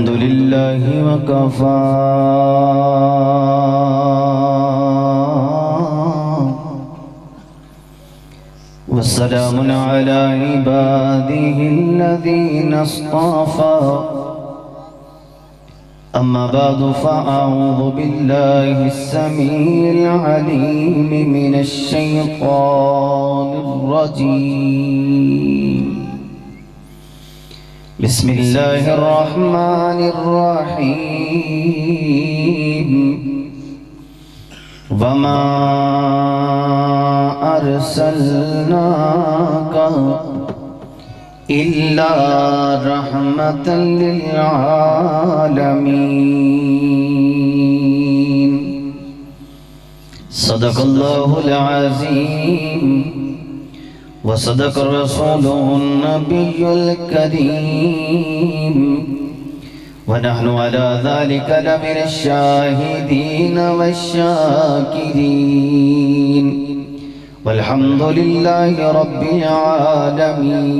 لله وكفى والسلام على عباده الذين اصطفى أما بعد فأعوذ بالله السميع العليم من الشيطان الرجيم بسم الله الرحمن الرحيم وما أرسلناك إلا رحمة للعالمين صدق الله العظيم وصدق رسوله النبي الكريم ونحن على ذلك لمن الشاهدين والشاكرين والحمد لله رب العالمين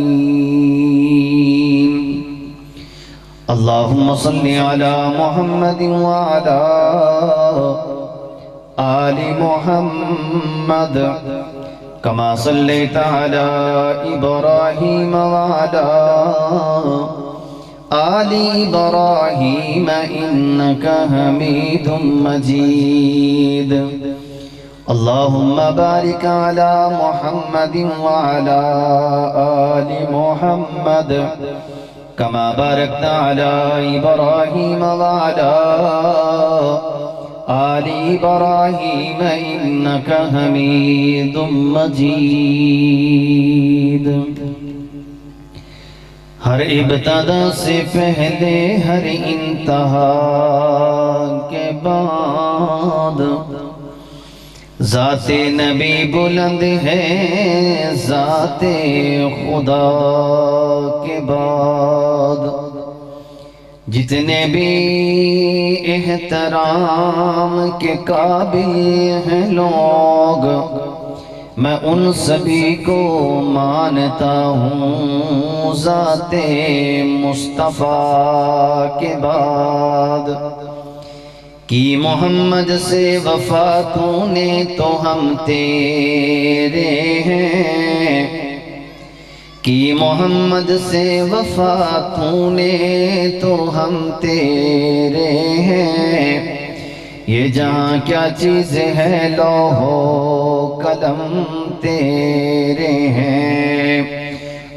اللهم صل على محمد وعلى آل محمد كما صليت على إبراهيم وعلى آل إبراهيم إنك حميد مجيد اللهم بارك على محمد وعلى آل محمد كما باركت على إبراهيم وعلى آل إبراهيم إنك حميد مجيد ہر ابتدا سے پہلے ہر انتہا کے بعد ذات نبی بلند ہے ذات خدا کے بعد جتنے بھی احترام کے قابل ہیں لوگ میں ان سبھی کو مانتا ہوں ذات مصطفیٰ کے بعد کی محمد سے وفا تو نے تو ہم تیرے ہیں کی محمد سے وفا تو نے تو ہم تیرے ہیں یہ جہاں کیا چیز ہے لوح و قلم تیرے ہیں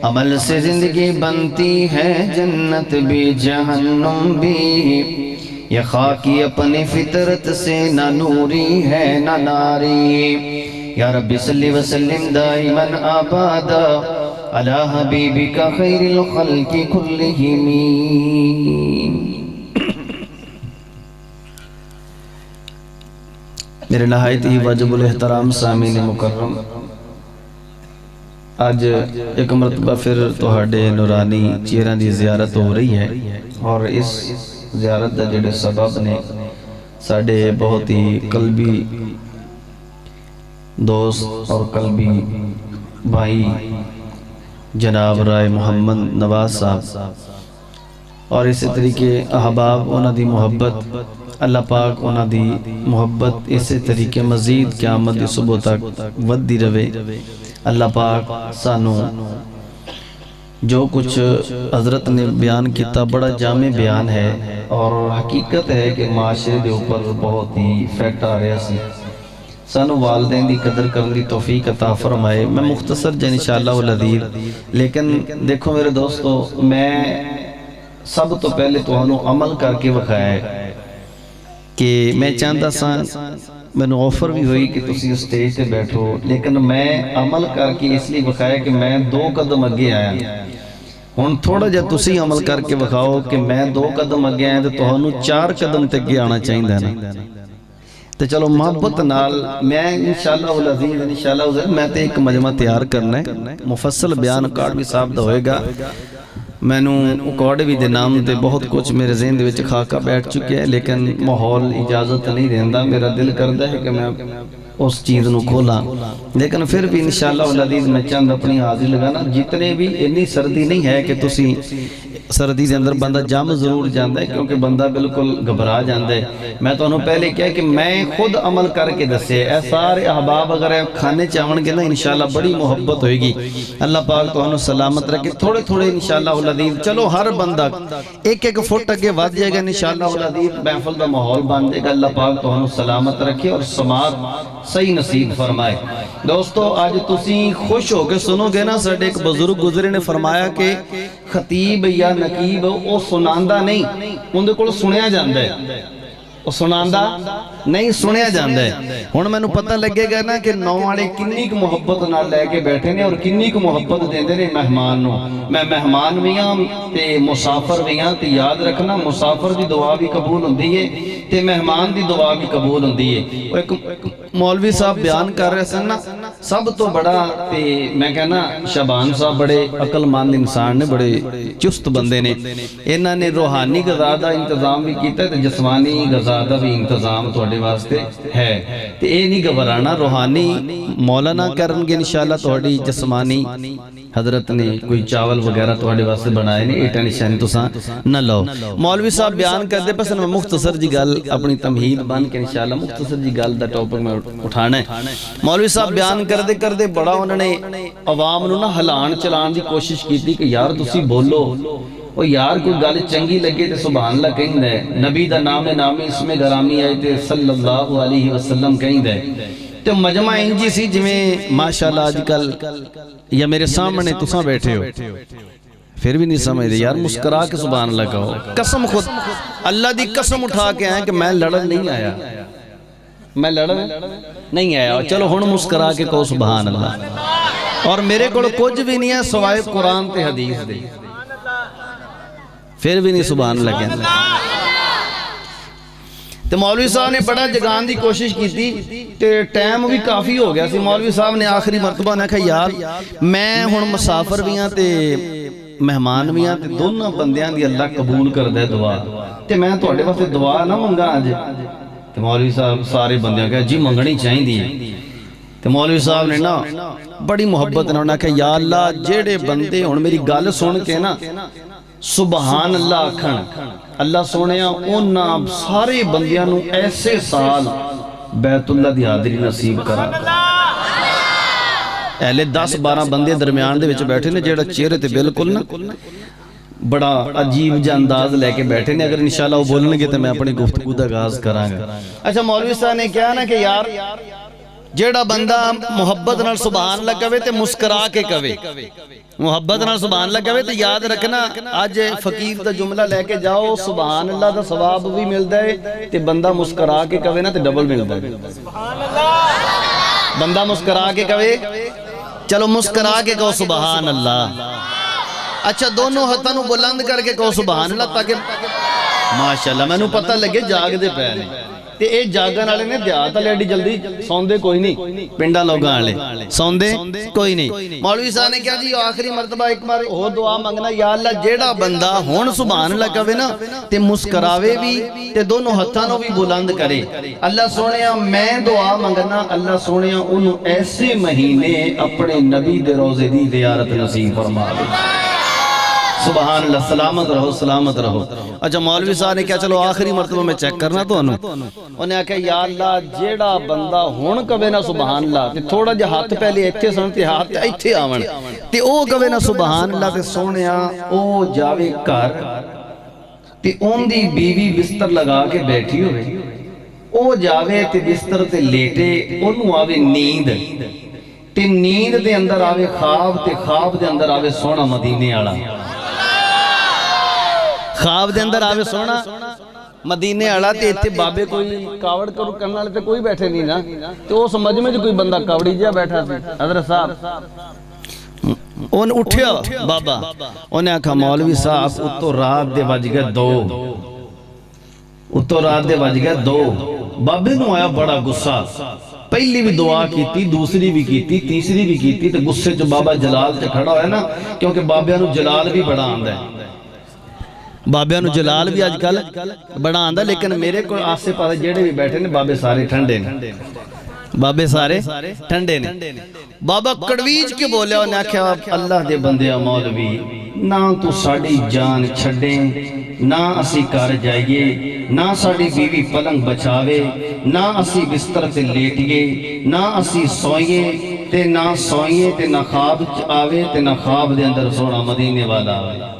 عمل سے زندگی بنتی ہے جنت بھی جہنم بھی یہ خاکی اپنی فطرت سے نہ نوری ہے نہ ناری یا رب صلی وسلم دائما آبادا علی حبیبک خیر الخلق کلہم میرے نہایت ہی واجب الاحترام سامعین مکرم آج ایک مرتبہ پھر تہاڈے نورانی چہروں دی زیارت ہو رہی ہے اور اس زیارت دا جڑے سبب نے ساڈے بہت ہی قلبی دوست اور قلبی بھائی جناب رائے محمد نواز صاحب اور اسی طریقے احباب انہاں دی محبت اللہ پاک انہاں دی محبت اسی طریقے مزید قیامت دی صبح تک ودی رہے اللہ پاک سانو جو کچھ حضرت نے بیان کیتا بڑا جامع بیان ہے اور حقیقت ہے کہ معاشرے دے اوپر بہت ہی فیکٹ آ رہا سی سانو والدین دی قدر کرن دی توفیق عطا فرمائے میں مختصر جن انشاءاللہ العزیز لیکن دیکھو میرے دوستو میں سب تو پہلے تو عمل کر کے بکھایا ہے کہ میں چاہتا سا میں نے آفر بھی ہوئی کہ تسی اس سٹیج سے بیٹھو لیکن میں عمل کر کے اس لیے بکھایا کہ میں 2 قدم اگے آیا ہوں تھوڑا جا تسی عمل کر کے بکھاؤ کہ میں 2 قدم اگے آیا تو تہانوں 4 قدم تے اگے آنا چاہیے نا تو چلو محبت نال میں انشاءاللہ العزیز میں تے ایک مجمع تیار کرنا ہے مفصل بیان کارڈ بھی صاحب دا ہوئے گا میں نو کارڈ بھی دے نام تے بہت کچھ میرے ذہن دے وچ خاکہ بیٹھ چکے ہیں لیکن ماحول اجازت نہیں دیندا میرا دل کردا ہے کہ میں اس چیز نو کھولا. لیکن پھر بھی انشاءاللہ العزیز میں چند اپنی حاضری لگانا. جتنے بھی اتنی سردی نہیں ہے کہ تسی سردی دے اندر بندہ جم ضرور جاندہ ہے کیونکہ بندہ بالکل گھبرا جاندہ ہے. میں تو انہوں پہلے کیا کہ میں خود عمل کر کے دسے اے سارے احباب اگر کھانے چاون گے نا انشاءاللہ بڑی محبت ہوئے گی. اللہ پاک تو انہوں سلامت رکھے. تھوڑے تھوڑے انشاءاللہ العزیز چلو ہر بندہ ایک ایک فٹ اگے واد جائے گا انشاءاللہ العزیز محفل دا ماحول بن جائے گا. اللہ پاک تو انہوں سلامت رکھے اور سماعت صحیح نصیب فرمائے. دوستو آج تسی خوش ہو کے سنو گے نا. ساڑھے ایک بزرگ گزرے نے فرمایا کہ خطیب یا نقیب وہ سناندہ نہیں ان دے کول سنیا جاندہ ہے. وہ سناندہ نہیں سنیا جاندہ ہے. ہن میں نو پتہ لگے گا نا کہ نو والے کنی کو محبت نہ لے کے بیٹھے نے اور کنی کو محبت دیندے نے مہمان نو. میں مہمان بھی ہاں تے مسافر بھی ہاں تے یاد رکھنا مسافر دی دعا بھی قبول ہوندی ہے تے مہمان دی دعا بھی قبول ہوندی ہے. ایک مولوی صاحب بیان کر رہے سن نا سب تو بڑا تے میں کہنا شبان صاحب بڑے عقل مند انسان نے بڑے چست بندے نے. انہاں نے روحانی غذا دا انتظام بھی کیتا ہے تے جسمانی غذا دا بھی انتظام تواڈے واسطے ہے. تے اے نہیں گھبرانا روحانی مولانا کرن گے انشاءاللہ تواڈی جسمانی حضرت نے کوئی چاول وغیرہ تواڈے واسطے بنائے نے. اے ٹینشن تساں نہ لو. مولوی صاحب بیان کردے پس میں مختصر جی گل اپنی تمہید بن کے انشاءاللہ مختصر جی گل دا ٹاپک میں اٹھانا ہے. مولوی صاحب بیان کردے کردے بڑا انہوں نے عوام نو نہ ہلان چلان دی کوشش کی تھی کہ یار تسی بولو وہ یار کوئی گل چنگی لگے تے سبحان اللہ کہیں دے. نبی دا نام نامی اس میں گرامی آئے تے صلی اللہ علیہ وسلم کہیں دے. تو مجمع انجی سی جویں ماشاءاللہ آج کل یا میرے سامنے تساں بیٹھے ہو پھر بھی نہیں سمجھ دے یار مسکرا کے سبحان اللہ کہو. قسم خود اللہ دی قسم اٹھا کے آئے کہ میں لڑن نہیں آیا میں لڑن نہیں آیا. چلو ہن مسکرا کے کہو سبحان اللہ. اور میرے کو کچھ بھی نہیں ہے سوائے قرآن تے حدیث دے پھر بھی نہیں سبحان اللہ کہنے. تو مولوی صاحب نے بڑا جگان دی کوشش کی تھی تے ٹائم بھی کافی ہو گیا سی. مولوی صاحب نے آخری مرتبہ نے کہا یار میں ہن مسافر بھی ہاں تے مہمان بھی ہاں تے دونوں بندیاں دی اللہ قبول کر دے دعا تے میں تواڈے واسطے دعا نہ منگا اج. تے مولوی صاحب سارے بندیاں کہا جی منگنی چاہیے. تے مولوی صاحب نے نا بڑی محبت نے انہوں نے کہا یا اللہ جیڑے بندے ہن میری گل سن کے نا سبحان اللہ آکھن اللہ سونیا انہاں سارے بندیاں نو ایسے سال بیت اللہ دی حاضری نصیب کرا. اہلے 10-12 بندے درمیان دے وچ بیٹھے نے جیڑا چہرے تے بالکل نا بڑا عجیب جا انداز لے کے بیٹھے نے. اگر انشاءاللہ وہ بولن گے تو میں اپنی گفتگو دا آغاز کراں گا. اچھا مولوی صاحب نے کہا نا کہ یار جیڑا بندہ محبت نال سبحان اللہ کہے تے مسکرا کے کہے محبت نال سبحان اللہ کہے تے یاد رکھنا آج فقیر دا جملہ لے کے جاؤ سبحان اللہ دا ثواب بھی ملتا ہے تے بندہ مسکرا کے کہے نا تے ڈبل ملتا ہے. بندہ مسکرا کے کہے چلو مسکرا کے کہو سبحان اللہ. اچھا دونوں ہتھاں نو بلند کر کے کہو سبحان اللہ تاکہ ماشاءاللہ میں نو پتہ لگے جاگ دے پے نے. تے اے جاگن والے نے دیہات والے ایڈی جلدی سوندے کوئی نہیں پنڈا لوگاں والے سوندے کوئی نہیں. مولوی صاحب نے کہا جی آخری مرتبہ ایک بار اور دعا منگنا یا اللہ جیڑا بندہ ہن سبحان اللہ کہے نا تے مسکراوے بھی تے دونوں ہتھاں نو بھی بلند کرے. اللہ سونیا میں دعا منگنا اللہ سونیا انہوں ایسے مہینے اپنے نبی دے روزے دی زیارت نصیب فرما دے. سبحان اللہ سلامت رہو سلامت رہو. اچھا مولوی صاحب نے کہا چلو آخری مرتبہ میں چیک کرنا تو انہیں کہا یا اللہ جیڑا بندہ ہون کہے نا سبحان اللہ تے تھوڑا جا ہاتھ پہلے ایتھے سن تے ہاتھ ایتھے آون تے او کہے نا سبحان اللہ تے سونیا او جاوے کر تے اون دی بیوی بستر لگا کے بیٹھی ہوئے او جاوے تے بستر تے لیٹے انہوں آوے نیند تے نیند دے اندر آوے خواب تے خواب دے اندر آوے سونا مدینے آڑا. خواب دے اندر آوے سونا مدینے آڑا تے اتھے بابے کوئی کاوڑ کرنے والے تے کوئی بیٹھے نہیں نا تو وہ سمجھ میں جو کوئی بندہ کاوڑی جا بیٹھا سی. حضرت صاحب ان اٹھیا بابا انہیں کہا مولوی صاحب اتو رات دے بج گئے 2 اتو رات دے بج گئے 2. بابے نو آیا بڑا غصہ. پہلی بھی دعا کی تھی دوسری بھی کی تھی تیسری بھی کی تھی تو غصے جو بابا جلال سے کھڑا ہوئے نا کیونکہ بابیاں نو جلال بھی بڑا آندہ ہے. بابیاں نو جلال بھی آج کل بڑا آندہ لیکن میرے کو آس سے پاس جیڑے بھی بیٹھے نے بابے سارے ٹھنڈے نے. بابے سارے ٹھنڈے نے بابا کڑویج کے بولے انہیں آکھیا اللہ دے بندے مولوی نہ تو ساڑی جان چھڑیں نہ اسی کار جائیے نہ ساڑی بیوی پلنگ بچاوے نہ اسی بستر تے لیٹیے نہ اسی سوئیے تے نہ خواب آوے تے نہ خواب دے اندر سونا مدینے والا آوے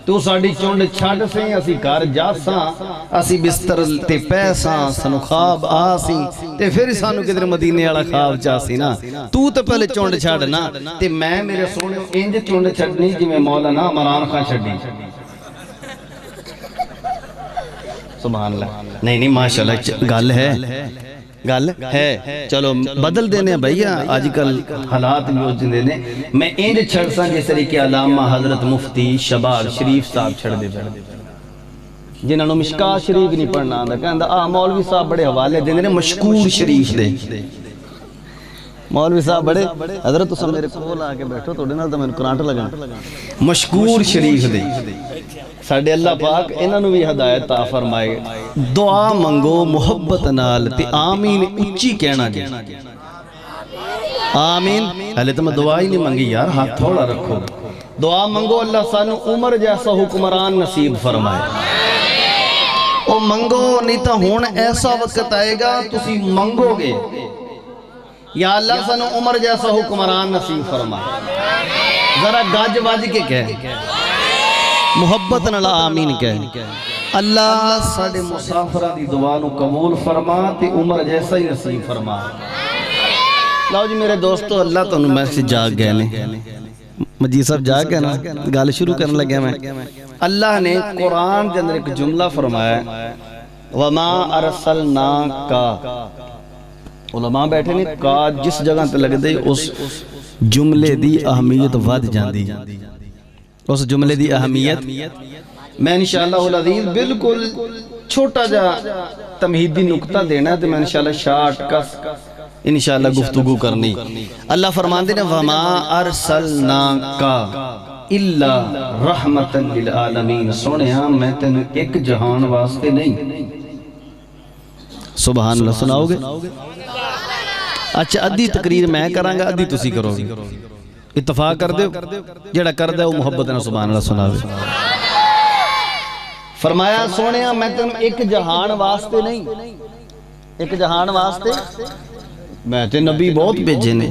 تو ساڑی چونڈ چھڑ سے اسی کار جاساں اسی بستر تے پیساں سنو خواب آسی تے پھر سانو کدھر مدینے والا خواب چاسی نا تو پہلے چونڈ چھڑنا تے میں میرے سونے انج چونڈ چھڑنی جی میں مولانا عمران خان چھڑی سبحان اللہ نہیں ماشاءاللہ گل ہے چلو بدل دینے ہیں بھئیہ آج کل حالات بھی ہو دینے میں انج چھڑ ساں جس طریقے علامہ حضرت مفتی شبال شریف صاحب چھڑ دے جنہوں نے مشکاہ شریف نہیں پڑھنا آندا کہندہ مولوی صاحب بڑے حوالے دینے مشکور شریف دے مولوی صاحب بڑے حضرت تو سب میرے کول آ کے بیٹھو تو ڈنال تو میں قرآن لگا مشکور شریف دے ساڑھے اللہ پاک انہوں نے بھی ہدایت عطا فرمائے دعا منگو محبت نال تے آمین اچھی کہنا جی آمین پہلے تو میں دعا ہی نہیں منگی یار ہاتھ تھوڑا رکھو دعا منگو اللہ سانو عمر جیسا حکمران نصیب فرمائے او منگو نہیں تو ہون ایسا وقت آئے گا تسی منگو گے یا اللہ سانو عمر جیسا حکمران نصیب فرمائے ذرا گاج باج کے کہہ محبت نال آمین کہہ اللہ ساڑے مسافرہ دی دعانو قبول فرما تے عمر جیسا ہی نصیب فرما لاؤ جی میرے دوستو اللہ تو انہوں میں سے جاگ گئے نے مجید صاحب جاگ گئے نا گال شروع کرنے لگے میں اللہ نے قرآن کے اندر ایک جملہ فرمایا وَمَا أَرْسَلْنَاكَ علماء بیٹھے نے کا جس جگہ تے لگ دے اس جملے دی اہمیت ود جاندی اس جملے دی اہمیت میں انشاءاللہ العزیز بالکل چھوٹا جا تمہیدی نکتہ دینا ہے تو میں انشاءاللہ شارٹ کس انشاءاللہ گفتگو کرنی اللہ فرمان دینا وَمَا أَرْسَلْنَاكَ إِلَّا رَحْمَةً لِلْعَالَمِينَ سونے ہاں میں تینوں ایک جہان واسطے نہیں سبحان اللہ سناؤ گے اچھا ادھی تقریر میں کرانگا ادھی تسی کرو گے اتفاق کر دیو جڑا کر دے وہ محبت نہ سبحان اللہ سناوے فرمایا سونیا میں تم ایک جہان واسطے نہیں ایک جہان واسطے میں تے نبی بہت بھیجے نے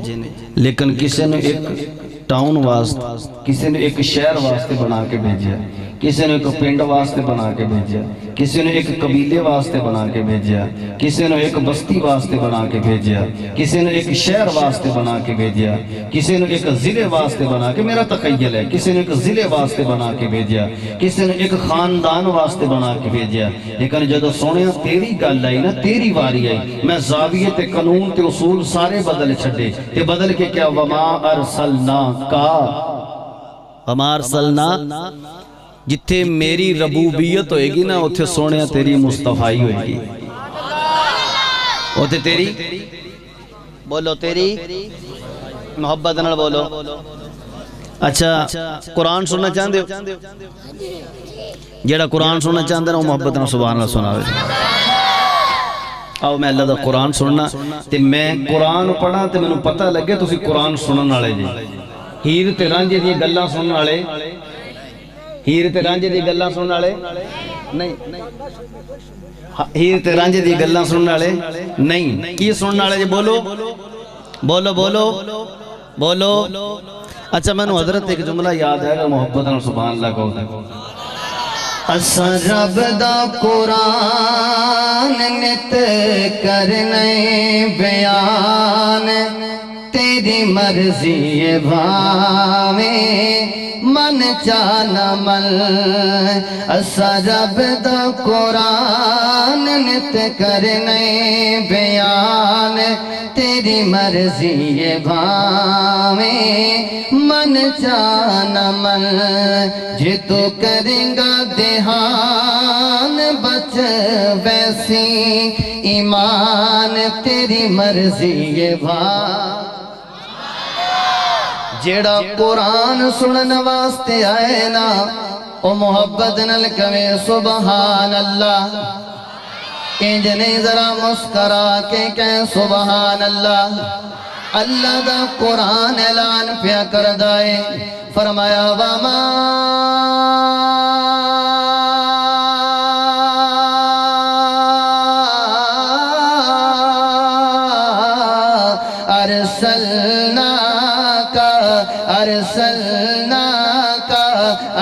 لیکن کسی نے ایک ٹاؤن واسطے کسی نے ایک شہر واسطے بنا کے بھیجیا کسی نے ایک پنڈ واسطے بنا کے بھیجیا کسی نے ایک قبیلے واسطے بنا کے بھیجیا کسی نے ایک بستی واسطے بنا کے بھیجیا کسی نے ایک شہر واسطے بنا کے بھیجیا کسی نے ایک ضلع واسطے بنا کے میرا تخیل ہے کسی نے ایک ضلع واسطے بنا کے بھیجیا کسی نے ایک خاندان واسطے بنا کے بھیجیا لیکن جدو سونے تیری گل آئی نا تیری واری آئی میں زاویے تے قانون تے اصول سارے بدل چھڑے تے بدل کے کیا وما ارسلناکا وما ارسلنا جتھے میری ربوبیت ہوئے گی نا اتھے سونے تیری مصطفیٰ ہوئے گی اتھے تیری بولو تیری محبت نال بولو اچھا قرآن سننا چاہندے ہو جیڑا قرآن سننا چاہندے نا وہ محبت نال سبحان اللہ سناوے آؤ میں اللہ دا قرآن سننا تے میں قرآن پڑھا تے میں نے پتہ لگے تو اسی قرآن سنن والے جی ہیر تے رانجے دی گلاں سنن والے ہیر تے رانجے دی گلاں سنن والے نہیں ہیر تے رانجے دی گلاں سنن والے نہیں کی سنن والے جی بولو بولو بولو بولو اچھا میں نے حضرت ایک جملہ یاد ہے کہ محبت نال سبحان اللہ کہو اساں رب دا قرآن نت کرنے بیان تیری مرضی بھاویں من چانا مل اساں رب دا قرآن نت کرنے بیان تیری مرضی بھاویں من چانا مل جے تو کریں گا دھیان بچ ویسی ایمان تیری مرضی بھاویں جیڑا قرآن سنن واسطے آئے نا او محبت نل کہے سبحان اللہ انجنے ذرا مسکرا کے کہیں سبحان اللہ۔ اللہ دا قرآن اعلان پیا کر دائے، فرمایا وَمَا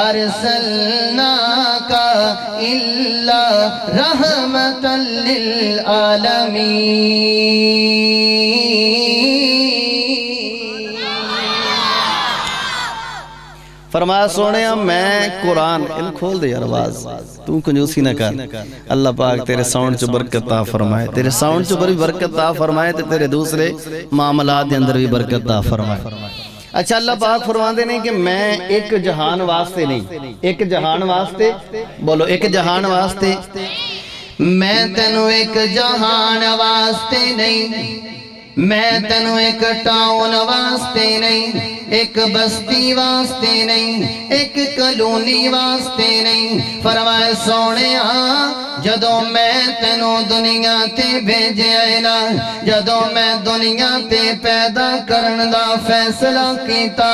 أرسلناك إلا رحمة للعالمين۔ فرمایا سونے میں قرآن کھول دے یار آواز تو کنجوسی نہ کر، اللہ پاک تیرے ساؤنڈ چو برکت عطا فرمائے، تیرے ساؤنڈ چو بھی برکت عطا فرمائے، تیرے دوسرے معاملات دے اندر بھی برکت عطا فرمائے۔ اچھا اللہ پاک فرماندے نہیں کہ میں ایک جہان واسطے نہیں، ایک جہان واسطے، بولو ایک جہان واسطے، میں تینوں ایک جہان واسطے نہیں، میں تینوں ایک ٹاؤن واسطے نہیں، ایک بستی واسطے نہیں، ایک کلونی واسطے نہیں۔ فرمائے سونے جدوں میں تینوں دنیا تے بھیجے آئے نا، جدوں میں دنیا تے پیدا کرن دا فیصلہ کیتا،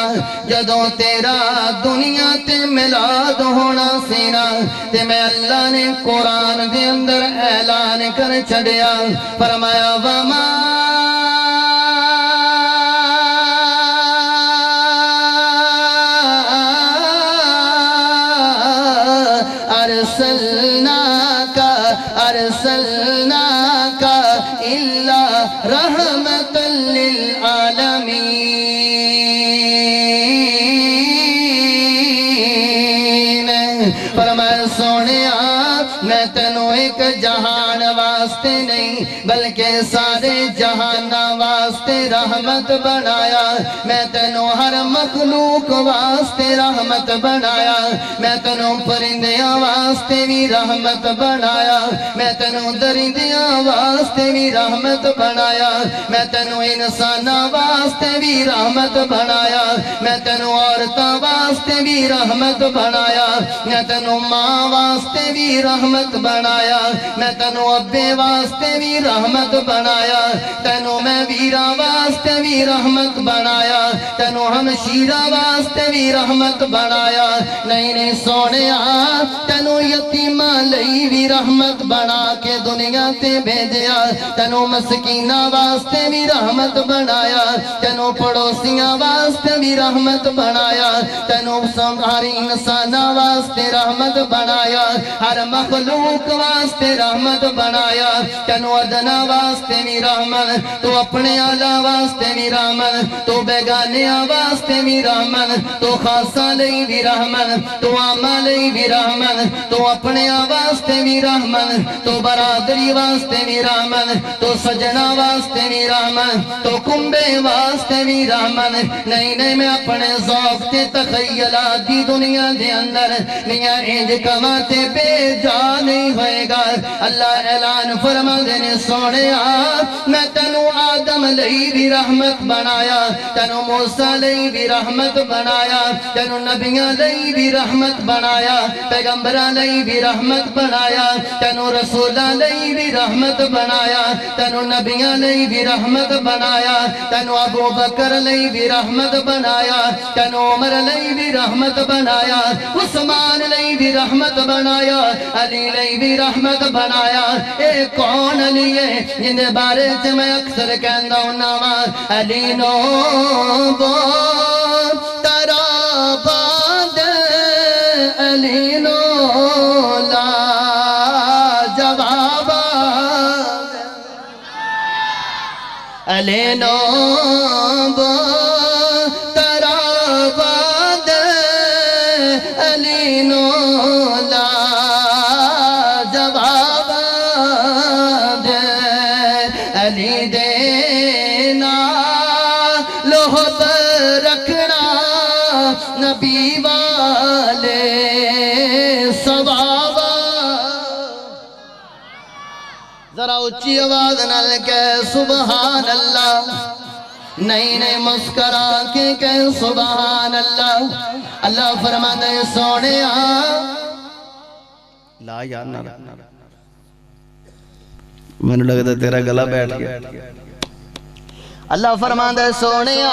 جدوں تیرا دنیا تے ملاد ہونا سینا، تے میں اللہ نے قرآن دے اندر اعلان کر چھڑیا، فرمایا وَمَا أرسلناك إلا رحمة للعالمين۔ فرمایا سونیا میں تینوں ایک جہان واسطے نہیں بلکہ سارے جہان واسطے رحمت بنایا، میں تینوں ہر مخلوق واسطے رحمت بنایا، میں تینوں پرندیاں واسطے بھی رحمت بنایا، میں تینوں درندیاں واسطے بھی رحمت بنایا، میں تینوں انساناں واسطے بھی رحمت بنایا، میں تینوں عورتاں واسطے بھی رحمت بنایا، میں تینوں ماں واسطے بھی رحمت بنایا، میں تینوں ابے واسطے بھی رحمت بنایا، تینوں میں ویرا واسطے بھی رحمت بنایا، تینوں ہمشیرہ واسطے بھی رحمت بنایا، نہیں سونے تینوں یتیمہ لئی بھی رحمت بنا کے دنیا تے بھیجیا، تینوں مسکینہ واسطے بھی رحمت بنایا، تینوں پڑوسیاں واسطے بھی رحمت بنایا، تینوں ہر انسانہ واسطے رحمت بنایا، ہر مخلوق واسطے رحمت بنایا، تینوں ادنا واسطے بھی رحمت، تو اپنے آلہ واسطے بھی رحمت، تو بیگانیاں واسطے بھی رحمت، تو خاصہ لئی بھی رحمت، تو عامہ لئی بھی رحمت، تو اپنے واسطے بھی رحمت، تو برادری واسطے بھی رحمت، تو سجنہ واسطے بھی رحمت، تو کنبے واسطے بھی رحمت۔ نہیں میں اپنے ذوق تے تخیلات دی دنیا دے اندر میاں انج کماتے بے جا نہیں ہوئے گا۔ اللہ اعلان فرما دینے سونے میں تینوں آدم لئی بھی رحمت بنایا، تینوں موسیٰ لئی بھی رحمت بنایا، تینوں نبیاں لئی بھی رحمت بنایا، پیغمبراں لئی بھی رحمت بنایا، تینوں رسولاں لئی بھی رحمت بنایا، تینوں نبیاں لئی بھی رحمت بنایا، تینوں ابو بکر لئی بھی رحمت بنایا، تینوں عمر لئی بھی رحمت بنایا، عثمان لئی بھی رحمت بنایا، علی لئی بھی رحمت بنایا۔ اے کون علی ہے جن بارے سے میں اکثر کہندہ ہوں ناما علی نو بو ترا باد علی نو لا جواب علی نو بو ترا باد علی نو لا جواب علی دینا لوہ پر رکھنا نبی والے ثواب۔ ذرا اچھی آواز نال کہہ سبحان اللہ، نہیں مسکرا کے کہہ سبحان اللہ۔ اللہ فرماتا ہے سونے لا یار نہ میں نے لگتا تیرا گلا بیٹھ گیا. اللہ فرماندا ہے سونیا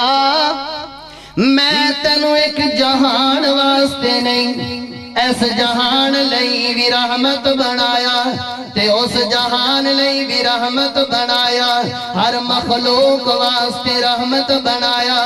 میں تینوں ایک جہان واسطے نہیں اس جہان لئی بھی رحمت بنایا تے اس جہان لئی بھی رحمت بنایا ہر مخلوق واسطے رحمت بنایا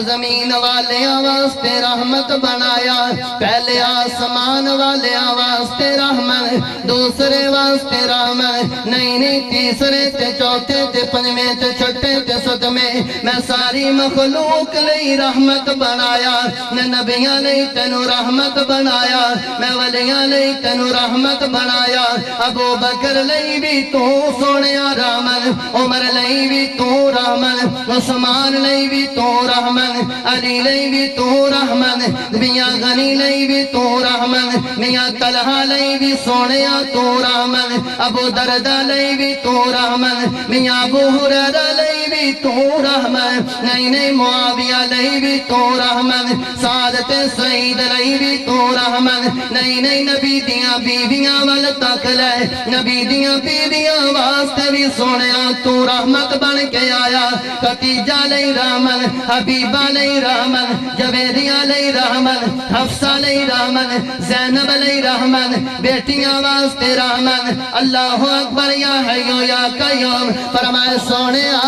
زمین والیاں واسطے رحمت بنایا پہلے آسمان والیاں واسطے رحمت دوسرے واسطے رحمت نہیں تیسرے تے چوتھے تے پنجویں تے چھٹے تے ستویں میں ساری مخلوق لئی رحمت بنایا میں نبیاں لئی تینوں رحمت بنایا میں ولیاں لئی تینوں رحمت بنایا ابو بکر لئی بھی تو سونیا رحمت عمر لئی بھی تو رحمت عثمان لئی بھی تو رحمت علی لئی بھی تو رحمت میاں غنی لئی بھی تو رحمت میاں طلحہ لئی بھی سونیا تو رحمت ابو دردہ لئی بھی تو رحمت میاں ابو ہریرہ لئی بھی تو رحمت نہیں معاویہ لئی بھی تو رحمت سعادت سعید لئی بھی تو رحمت نہیں نبی دیاں بیویاں وال تک لے نبی دیاں بیویاں واسطے بھی سونیا تو رحمت بن کے آیا خدیجہ لئی رحمت حبیبہ لئی رحمت جویریہ لئی رحمت حفصہ لئی رحمت زینب لئی رحمت بیٹیاں واسطے رحمت اللہ اکبر یا حیو یا قیوم فرمائے سونیا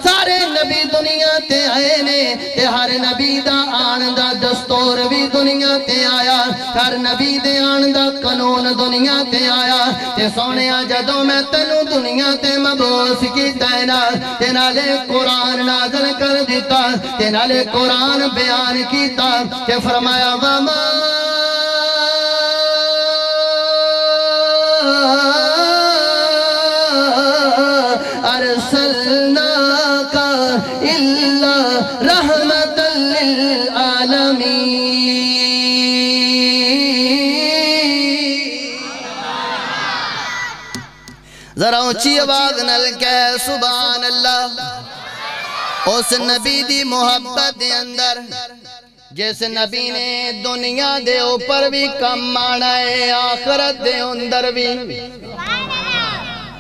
سارے نبی دنیا تے آئے نے تے ہر نبی دا آن دا دستور بھی دنیا تے آیا ہر نبی دے آن دا قانون دنیا تے آیا تے سونیا جدوں میں تینوں دنیا تے مبعوث کیتا تے نالے قرآن نازل کر دیتا تے نالے قرآن بیان کیتا تے فرمایا وما ارسلناک الا رحمت للعالمین ذرا اونچی آواز نال کہہ سبحان اللہ اس نبی دی محبت دے اندر جس نبی نے دنیا دے اوپر بھی کم آنا ہے آخرت دے اندر بھی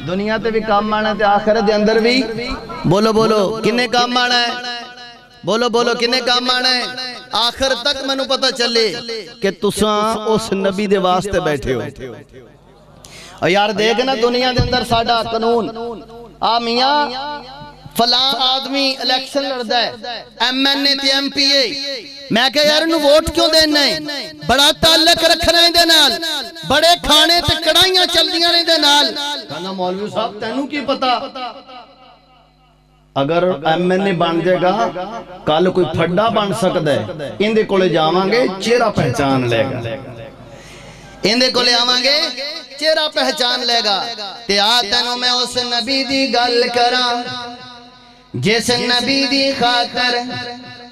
دنیا تے بھی کام آنا تے آخرت دے اندر بھی بولو بولو کنے کام آنا ہے بولو بولو کنے کام آنا ہے آخر تک میں نو پتہ چلے کہ تساں اس نبی دے واسطے بیٹھے ہو اور یار دیکھ نا دنیا دے اندر ساڑھا قانون میاں فلاں آدمی الیکشن لڑدا ہے ایم این اے تے ایم پی اے میں کہ یار انہوں ووٹ کیوں دینا ہے بڑا تعلق رکھنا ہے دے نال بڑے کھانے تے کڑائیاں چل دیاں نے دے نال کہنا مولوی صاحب تینوں کی پتا اگر ایم این اے بن جائے گا کل کوئی پھڈا بن سکتا ہے ان دے کولے جاواں گے چہرہ پہچان لے گا ان دے کولے آواں گے چہرہ پہچان لے گا تے آ تینوں میں اس نبی دی گل کراں جس نبی دی خاطر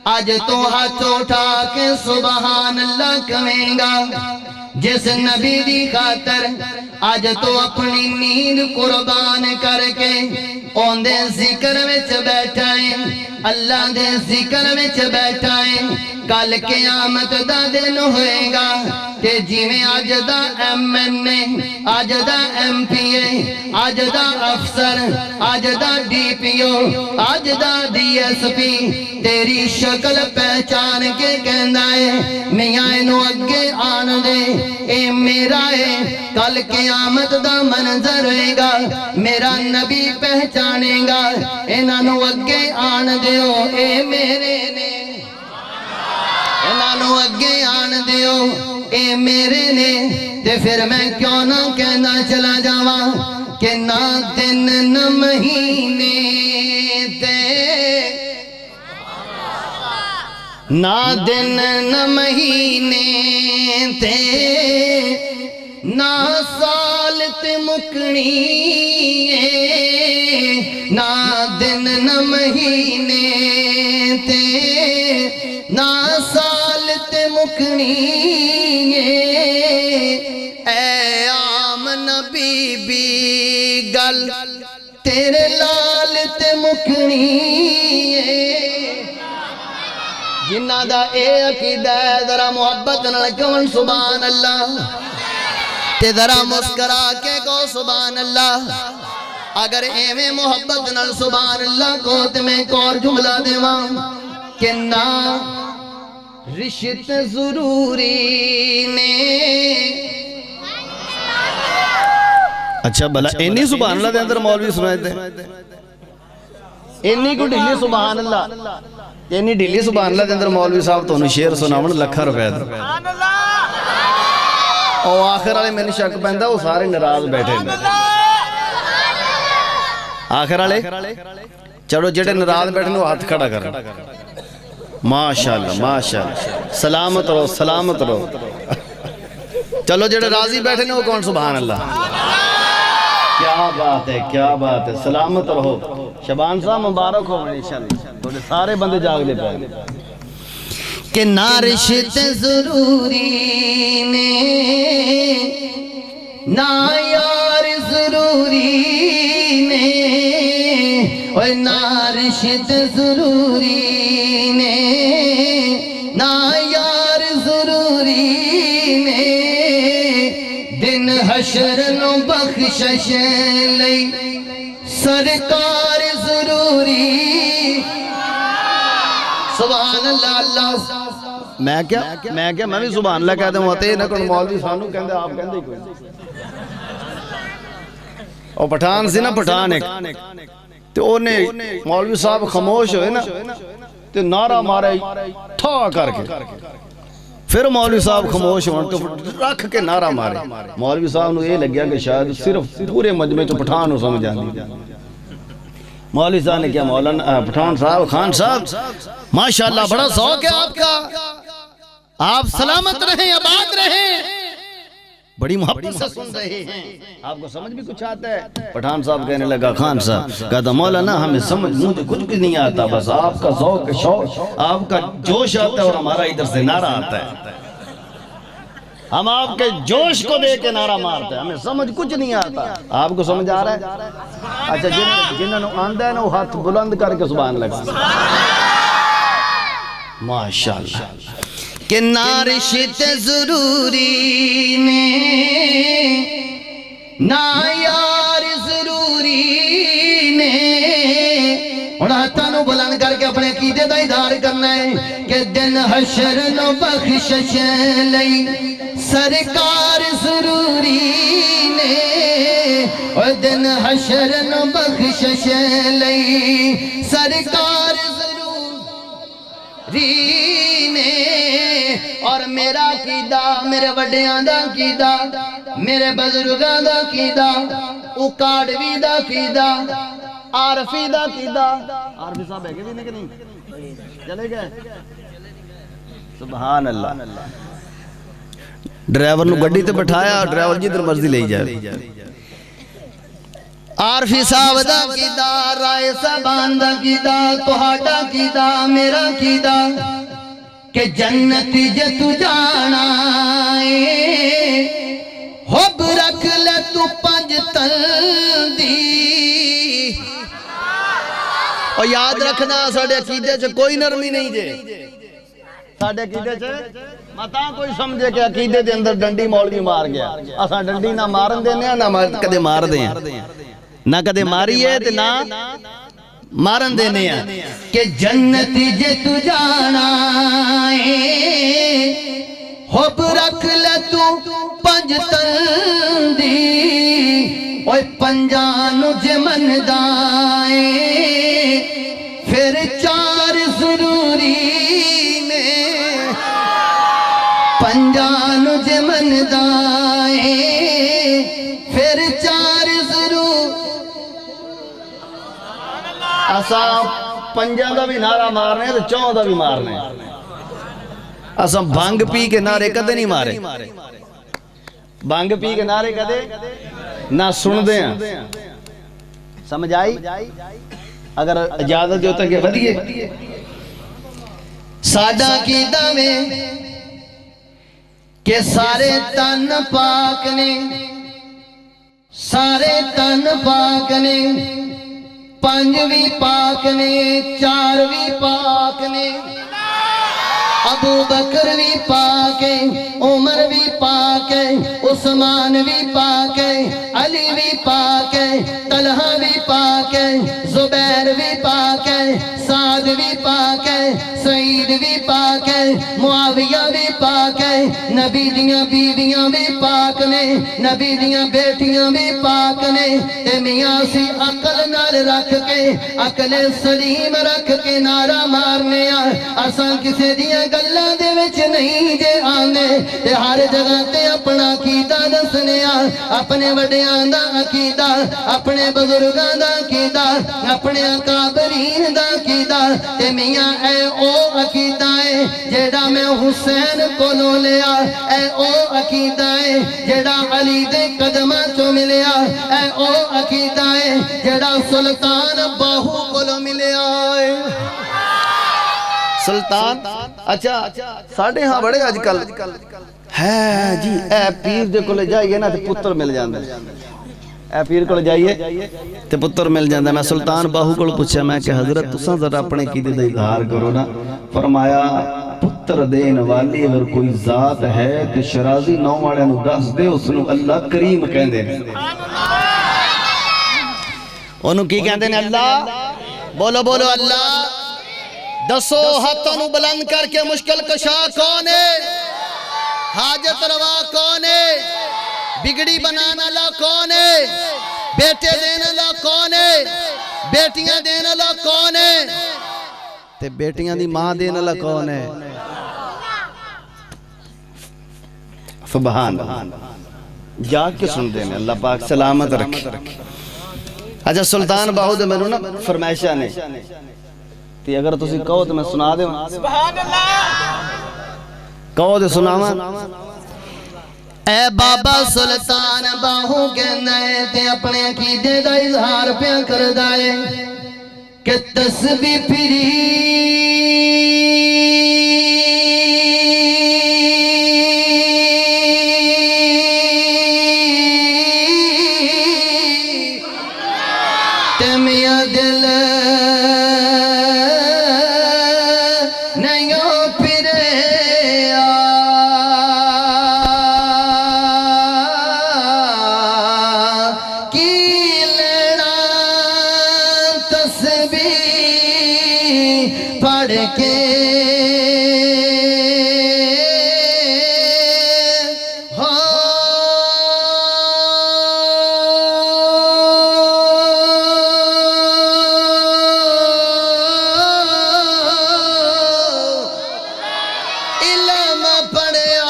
آج تو ہاتھ اٹھا کے سبحان اللہ کہیں گا جس نبی دی خاطر آج تو اپنی نیند قربان کر کے اون دے ذکر وچ بیٹھائیں اللہ دے ذکر وچ بیٹھائیں کل قیامت دا دن ہوئے گا کہ جی میں آج دا ایم این اے آج دا ایم پی اے آج دا افسر آج دا ڈی پی او آج دا ڈی ایس پی تیری شکل پہچان کے کہنا ہے میاں انہوں اگے آن دے اے میرا ہے کل قیامت دا منظر ہوئے گا میرا نبی پہچانے گا انہوں اگے آن دیو اے میرے نے انہوں اگے آن دیو اے میرے نے تے پھر میں کیوں نہ کہنا چلا جاواں کہ نہ دن نہ مہینے تے نہ دن نہ مہینے تے نہ سال تے مکنی نہ دن نہ مہینے تے نہ سال تے مکنی اے آمن بی بی گل تیرے لال تے مکنی جنہ دا اے عقیدہ ہے ذرا محبت نہ کون سبحان اللہ تے ذرا مسکرا کے کو سبحان اللہ اگر ایویں محبت نال سبحان اللہ کو تے میں ایک اور جملہ دیواں کہ نہ رشت ضروری نے اچھا بھلا اینی سبحان اللہ دے اندر مولوی سنائے تھے اینی کو ڈھیلی سبحان اللہ اینی ڈھیلی سبحان اللہ دے اندر مولوی صاحب تو انہوں شیر سناون لکھا روپے دے اور آخر والے میں نے شک پہندا وہ سارے ناراض بیٹھے آخر والے چلو جڑے ناراض بیٹھے وہ ہاتھ کھڑا کر ماشاءاللہ ماشاءاللہ سلامت رہو سلامت رہو چلو جڑے راضی بیٹھے وہ کون سبحان اللہ کیا بات ہے سلامت رہو شبان صاحب مبارک ہو انشاءاللہ سارے بندے جاگ لے پائے کہ نہ رشت ضروری نے نہ یار ضروری نے اور نہ رشت ضروری نے نہ یار ضروری نے دن حشر نو بخشش لئی سرکار ضروری سبحان اللہ اللہ میں بھی سبحان اللہ کہتے ہیں ہوتے ہیں نہ کون مولوی سانو کہندے آپ کہندے ہی کوئی اور پٹھان سی نا پٹھان ایک تو انہیں مولوی صاحب خاموش ہوئے نا تو نعرہ مارے تھا کر کے پھر مولوی صاحب خاموش ہوئے تو رکھ کے نعرہ مارے مولوی صاحب نے یہ لگیا کہ شاید صرف پورے مجمع تو پٹھان ہو سمجھ آندی مولوی صاحب نے کیا مولانا پٹھان صاحب خان صاحب ماشاءاللہ بڑا ذوق ہے آپ کا آپ سلامت رہیں آباد رہیں بڑی محبت سے سن رہے ہیں آپ کو سمجھ بھی کچھ آتا ہے پٹھان صاحب کہنے لگا خان صاحب کہتا مولانا ہمیں سمجھ مجھے کچھ بھی نہیں آتا بس آپ کا ذوق شوق آپ کا جوش آتا ہے اور ہمارا ادھر سے نعرہ آتا ہے ہم آپ کے جوش کو دے کے نعرہ مارتے ہیں ہمیں سمجھ کچھ نہیں آتا آپ کو سمجھ آ رہا ہے اچھا جنہوں نے آندہ ہے نا وہ ہاتھ بلند کر کے سبحان لگا ماشاءاللہ کہ نہ رشت ضروری نے نہ یار ضروری نے اور ہاتھاں نو بلند کر کے اپنے عقیدے دا اظہار کرنا ہے کہ دن حشر نو بخشش لئی سرکار ضروری نے اور دن حشر نو بخشش لئی سرکار ضروری نے اور میرا عقیدہ میرے وڈیاں دا عقیدہ میرے بزرگاں دا عقیدہ اکاڑوی دا عقیدہ عارفی دا عقیدہ عارفی صاحب ہے کہ بھی نہیں چلے گئے سبحان اللہ ڈرائیور نو گڈی تے بٹھایا ڈرائیور جدھر مرضی لے جائے عارفی صاحب دا عقیدہ رائے صاحبان دا عقیدہ تہاڈا عقیدہ میرا عقیدہ کہ جنت جے تو جانا ہے حب رکھ لے تو پنج تل دی اور یاد رکھنا ساڑھے عقیدے سے کوئی نرمی نہیں جے ساڑھے عقیدے سے مطاں کوئی سمجھے کہ عقیدے دے اندر ڈنڈی مولوی مار گیا اساں ڈنڈی نہ مارن دینے ہیں نہ کدے مار دیں نہ کدے ماری ہے نہ مارن دینے ہیں کہ جنت جے تو جانا ہے حب رکھ لے تو پنج تل دی اوہ پنجانو جے من دائے پھر چار ضروری نے پنجانو جے من دائے پھر چار ضرور اساں پنجاں دا بھی نعرہ مارنے تو چون دا بھی مارنے اساں بھانگ پی کے نعرے کدے نہیں مارے بھانگ پی کے نعرے کدے نہ سن دے ہیں سمجھ آئی اگر اجازت جو تک ودیے سادہ عقیدہ میں کہ سارے تن پاک نے سارے تن پاک نے پنج بھی پاک نے چار بھی پاک نے ابو بکر بھی پاک ہے عمر بھی پاک ہے عثمان بھی پاک ہے علی بھی پاک ہے طلحہ بھی پاک ہے سعید بھی پاک ہے معاویہ بھی پاک ہے نبی دیاں بیویاں بھی پاک نے نبی دیاں بیٹیاں بھی پاک نے تے میاں سی عقل نال رکھ کے عقل سلیم رکھ کے نعرہ مارنے اساں کسے دیاں گلاں دے وچ نہیں جے آندے تے ہر جگہ تے اپنا عقیدہ دسنے اپنے وڈیاں دا عقیدہ اپنے بزرگاں دا عقیدہ اپنے اکابرین دا عقیدہ تے میاں اے او عقیدہ ہے جیڑا میں حسین کو لو لیا اے او عقیدہ ہے جیڑا علی دے قدمہ چو ملیا اے او عقیدہ ہے جیڑا سلطان باہو کو لو ملیا ہے سلطان اچھا ساڑھے ہاں بڑے آج کل ہے جی اے پیر دے کو لے جائیے نا تے پتر مل جاندے اے پیر کو لے جائیے تے پتر مل جاندے میں سلطان باہو کو پوچھا میں کہ حضرت تساں ذرا اپنے کی دے اظہار کرو نا فرمایا پتر دین والی اگر کوئی ذات ہے تے شرازی نو والے نو دس دے اس نو اللہ کریم کہندے نے انہوں کی کہندے نے اللہ بولو بولو اللہ دسو ہاتھوں نو بلند کر کے مشکل کشا کون ہے حاجت روا کون ہے بگڑی بنانا لا کون ہے بیٹے دینا لا کون ہے بیٹیاں دینا لا کون ہے تے بیٹیاں دی ماں دینا لا کون ہے سبحان جا کے سن دینے اللہ پاک سلامت رکھے اچھا سلطان باہو دے میں نا فرمائشہ نے تی اگر تسی کہو تو میں سنا دے سبحان اللہ کہو دے سناواں اے بابا سلطان باہو کہنا ہے تے اپنے عقیدے دا اظہار پیا کر دائے کہ تسبیح پھری تے میاں دل پڑھ کے علم پڑھیا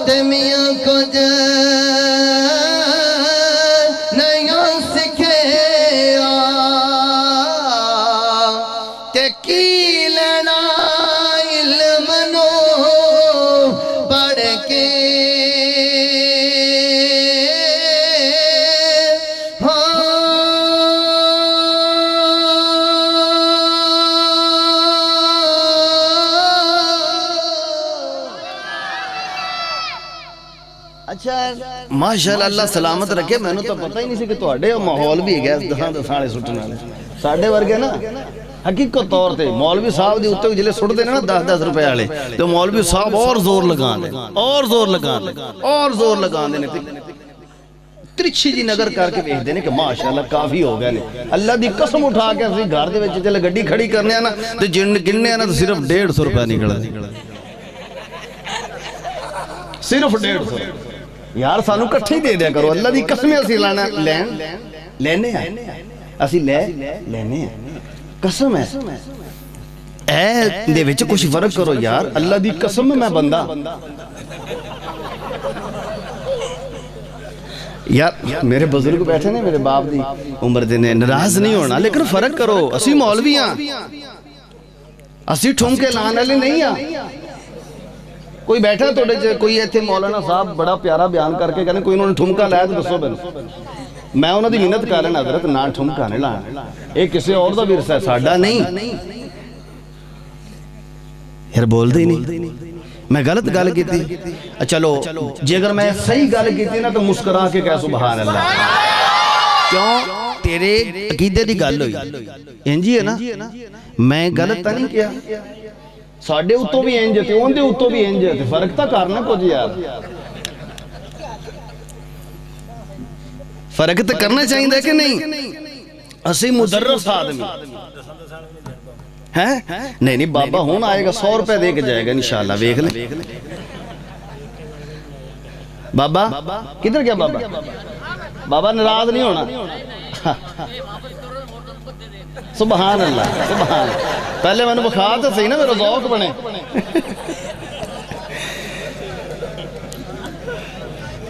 تے میاں کچھ ماشاءاللہ اللہ سلامت رکھے میں نے تو پتہ ہی نہیں سی کہ تو اڈے ماحول بھی گیا دساں دسانے سٹنا ساڑھے ورگے نا حقیقت طور تے مولوی صاحب دی اتنے جلے سٹ دینے نا 10-10 روپے آلے تو مولوی صاحب اور زور لگان دے اور زور لگان دے اور زور لگان دے ترچھی جی نگر کر کے بیچ دینے کہ ماشاءاللہ کافی ہو گئے نے اللہ دی قسم اٹھا کے اسی گھر دے وچ چلے گڈی کھڑی کرنے آنا تو گننے آنا تو صرف 150 روپے نکلا صرف 150 یار سانو کٹھے دے دیا کرو اللہ دی قسمیں اسی لانا لینے ہیں اسی لینے ہیں قسم ہے اے دے وچ کچھ فرق کرو یار اللہ دی قسم میں بندہ یار میرے بزرگ بیٹھے نے میرے باپ دی عمر دینے ناراض نہیں ہونا لیکن فرق کرو اسی مولوی ہیں اسی ٹھمکے لانے والے نہیں ہیں کوئی بیٹھا توڑے چھے کوئی ایتھے مولانا صاحب بڑا پیارا بیان کر کے کہنے کوئی انہوں نے ٹھمکا لایا تو دسو بینو میں انہوں دی منت کر لینا حضرت نہ ٹھمکا نہیں لانا ایک کسی اور دا ورثہ ہے ساڑھا نہیں یار بول دے نہیں میں غلط گل کی تھی چلو جی اگر میں صحیح گل کی تھی نا تو مسکرا کے کہہ سبحان اللہ کیوں تیرے عقیدے دی گل ہوئی انجی ہے نا میں غلط تا نہیں کیا ساڑھے اتو بھی انج تھے ان دے اتو بھی انج تھے فرق تا کرنا کچھ یار فرق تو کرنا چاہیے کہ نہیں؟ اسی مدرس آدمی ہیں نہیں بابا ہون آئے گا 100 روپے دے کے جائے گا انشاءاللہ ویکھ لیں بابا کدھر گیا بابا بابا ناراض نہیں ہونا سبحان اللہ سبحان اللہ پہلے میں نے بخار تو صحیح نا میرا ذوق بنے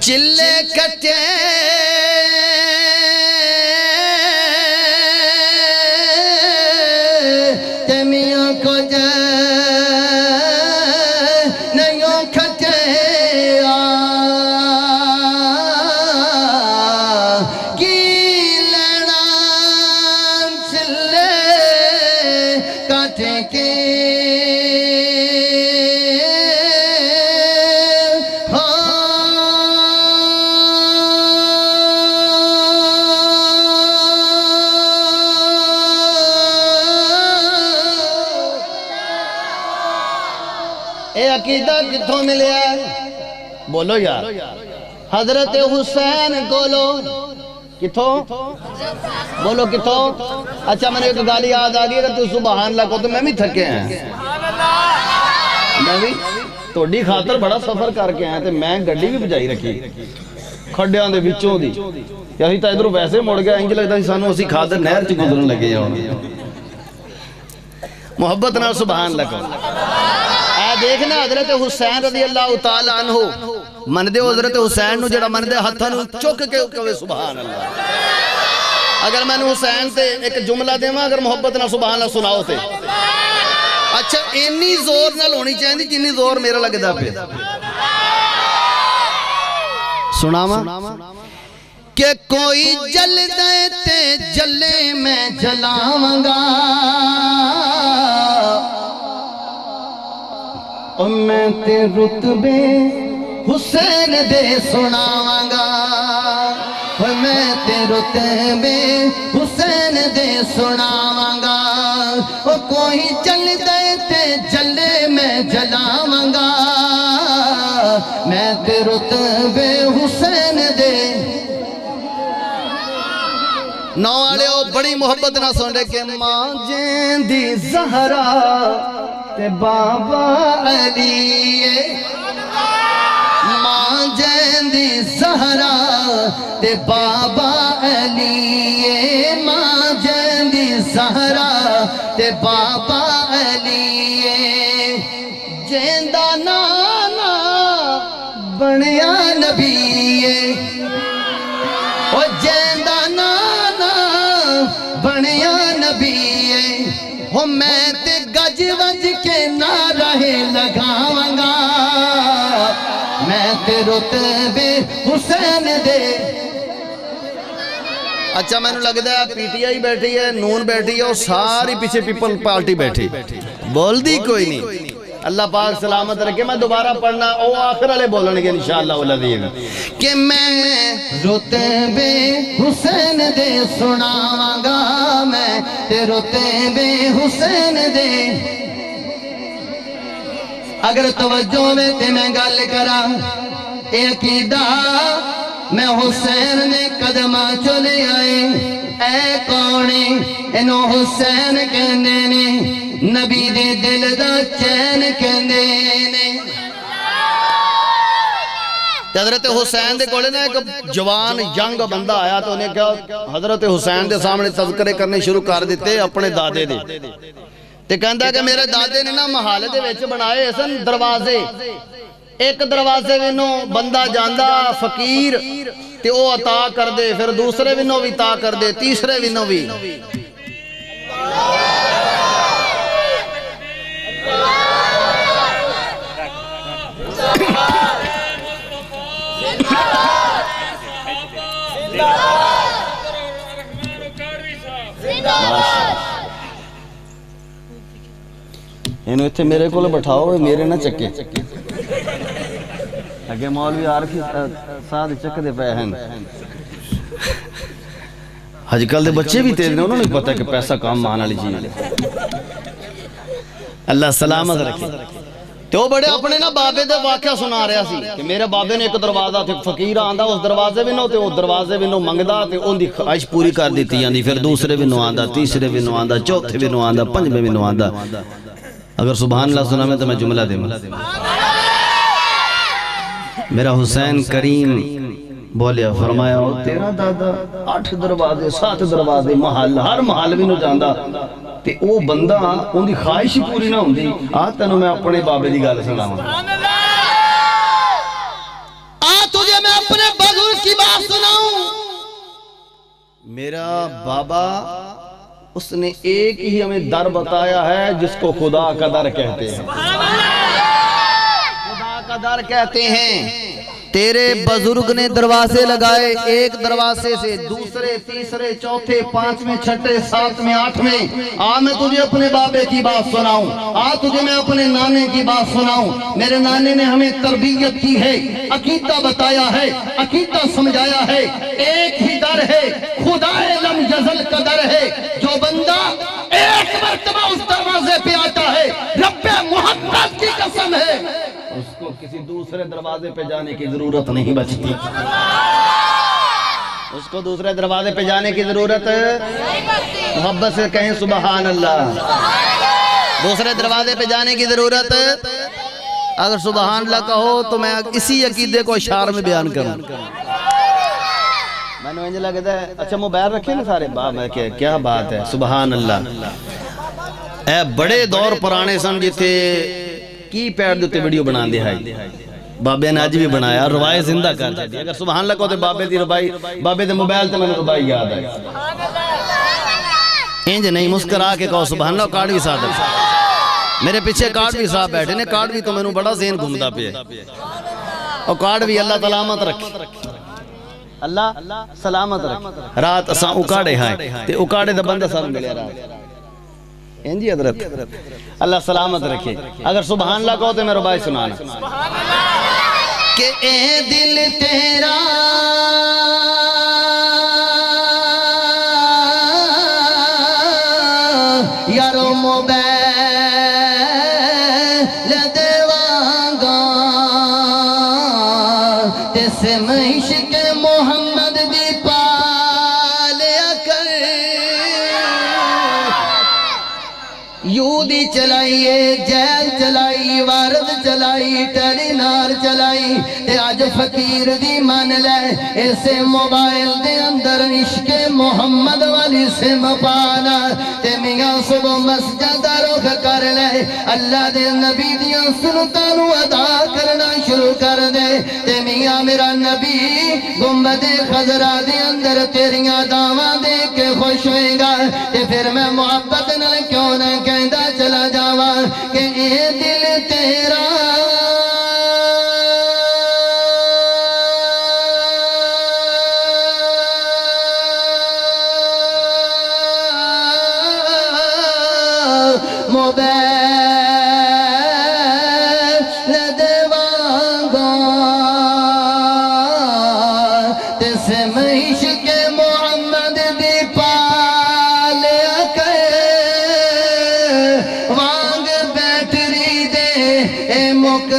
چلے کٹے تمیوں کو جے نیوں کھٹے کی لینا چلے کٹے کے اے عقیدہ کتھوں ملیا ہے بولو یار حضرت حسین کولو کتھوں بولو کتھوں اچھا میں نے ایک گالی یاد آ گئی اگر تو سبحان اللہ کو تو میں بھی تھکے ہیں میں بھی توڑی خاطر بڑا سفر کر کے آئے تھے میں گڑی بھی بجائی رکھی کھڑیاں دے بچوں دی یا ہی تا ادھر ویسے مڑ گیا انج لگتا ہی سانو اسی خاطر نہر چ گزرن لگے جاؤں محبت نال سبحان اللہ کو اے دیکھنا حضرت حسین رضی اللہ تعالیٰ عنہ من دے حضرت حسین نو جڑا من دے ہتھاں نو چک کے کہے سبحان اللہ اگر میں نے حسین تے ایک جملہ دے اگر محبت نال سبحان اللہ سناؤ تے اچھا انی زور نال ہونی چاہیے جنی زور میرا لگدا پہ سناواں کہ کوئی جل دے تے جلے میں جلاواں گا اور میں تے رتبے حسین دے سناواں گا اور میں تے رتبے حسین دے سناواں گا اور کوئی جل دے تے جلے میں جلاواں گا میں تے رتبے حسین دے نو آلے ہو بڑی محبت نہ سن رہے کہ ماں جیندی زہرا تے بابا علی ماں جیندی زہرا تے بابا علی ماں جیندی زہرا تے بابا علی جیندہ نانا بنیا نبی او جیندہ نانا بنیا نبی ہو میں تے گج وج کے نعرہ لگاواں گا میں تے رتبے حسین دے اچھا میں نے لگتا ہے پی ٹی آئی بیٹھی ہے نون بیٹھی ہے اور ساری پیچھے پیپل پارٹی بیٹھی بول دی کوئی نہیں اللہ پاک سلامت رکھے میں دوبارہ پڑھنا او آخر والے بولنے کے انشاءاللہ العظیم کہ میں رتبے حسین دے سناواں گا میں تے رتبے حسین دے اگر توجہ میں تے میں گل کرا اے عقیدہ میں حسین نے قدمہ چلے آئے اے کونے انہو حسین کہنے نے نبی دے دل دا چین کہنے نے حضرت حسین دے کولے نا ایک جوان ینگ بندہ آیا تو انہیں کہا حضرت حسین دے سامنے تذکرے کرنے شروع کر دیتے اپنے دادے دے تے کہندا کہ میرے دادے نے نا محالے دے وچ بنائے سن دروازے ایک دروازے وچوں بندہ جاندا فقیر تے او عطا کر دے پھر دوسرے وچوں بھی عطا کر دے تیسرے وچوں بھی انہوں اتھے میرے کو بٹھاؤ میرے نہ چکے اگے مولوی عارفی ساتھ چک دے پہ ہیں آج کل دے بچے بھی تیز نے انہوں نے پتا کہ پیسہ کام مانا لی چیز اللہ سلامت رکھے تے وہ بڑے اپنے نا بابے دے واقعہ سنا رہا سی کہ میرے بابے نے ایک دروازہ تے فقیر آندا اس دروازے وچوں تے وہ دروازے وچوں منگدا تے اون دی خواہش پوری کر دیتی جاندی پھر دوسرے وچوں آندا تیسرے وچوں آندا چوتھے وچوں آندا پنجویں وچوں آندا اگر سبحان اللہ سنا میں تو میں جملہ دے میرا حسین کریم بولیا فرمایا تیرا دادا 8 دروازے 7 دروازے محل ہر محل بھی نو جاندہ تے او بندہ ان دی خواہش پوری نہ ہوندی تینوں میں اپنے بابے دی گل سناواں تجھے میں اپنے بزرگ کی بات سناؤں میرا بابا اس نے ایک ہی ہمیں در بتایا ہے جس کو خدا کا در کہتے ہیں خدا کا در کہتے ہیں تیرے بزرگ نے دروازے لگائے ایک دروازے سے دوسرے تیسرے چوتھے پانچویں چھٹے ساتویں آٹھویں میں تجھے اپنے بابے کی بات سناؤں تجھے میں اپنے نانے کی بات سناؤں میرے نانے نے ہمیں تربیت کی ہے عقیدہ بتایا ہے عقیدہ سمجھایا ہے ایک ہی در ہے خدا لم یزل کا در ہے جو بندہ ایک مرتبہ اس دروازے پہ آتا ہے رب محمد کی قسم ہے اس کو کسی دوسرے دروازے پہ جانے کی ضرورت نہیں بچتی اس کو دوسرے دروازے پہ جانے کی ضرورت محبت سے کہیں سبحان اللہ دوسرے دروازے پہ جانے کی ضرورت اگر سبحان اللہ کہو تو میں اسی عقیدے کو اشعار میں بیان کروں میں نے لگتا ہے اچھا موبائل رکھے نا سارے کیا بات ہے سبحان اللہ اے بڑے دور پرانے سن جیتے کی پیڑ دیتے ویڈیو بنا دے ہیں بابے نے آج بھی بنایا روائے زندہ کر دی اگر سبحان اللہ کو تے بابے دی ربائی بابے دے موبائل تے میں نے ربائی یاد ہے انج نہیں مسکرا کے کہو سبحان اللہ کارڈ بھی ساتھ میرے پیچھے کارڈ بھی صاحب بیٹھے نے کارڈ بھی تو میں نے بڑا ذہن گھومدا پیا اور کارڈ بھی اللہ سلامت رکھے اللہ سلامت رکھے رات اساں اکاڑے ہیں تے اکاڑے دا بندہ سارا ملیا رات جی حضرت اللہ سلامت رکھے اگر سبحان اللہ کہو تو میں ربائی سنانا کہ اے دل تیرا یارو موبائل دیوانگا تیس عشق محمد دی پالیا کر یودی چلائیے جیل چلائی وارد چلائی ٹیلی نار چلائی تے آج فقیر دی مان لے ایسے موبائل دے اندر عشق محمد والی سے مپانا تے میاں صبح مسجد رخ کر لے اللہ دے نبی دیاں سنتانو ادا کرنا شروع کر دے تے میاں میرا نبی گنبد خضرا دے اندر تیریاں دعویٰ دے کے خوش ہوئے گا تے پھر میں محبت نہ کیوں نہ کہندہ چلا جاواں کہ اے دل تیرا موبائل دیوانگا تیس عشق محمد دی پالیا کر وانگ بیٹری دے اے مک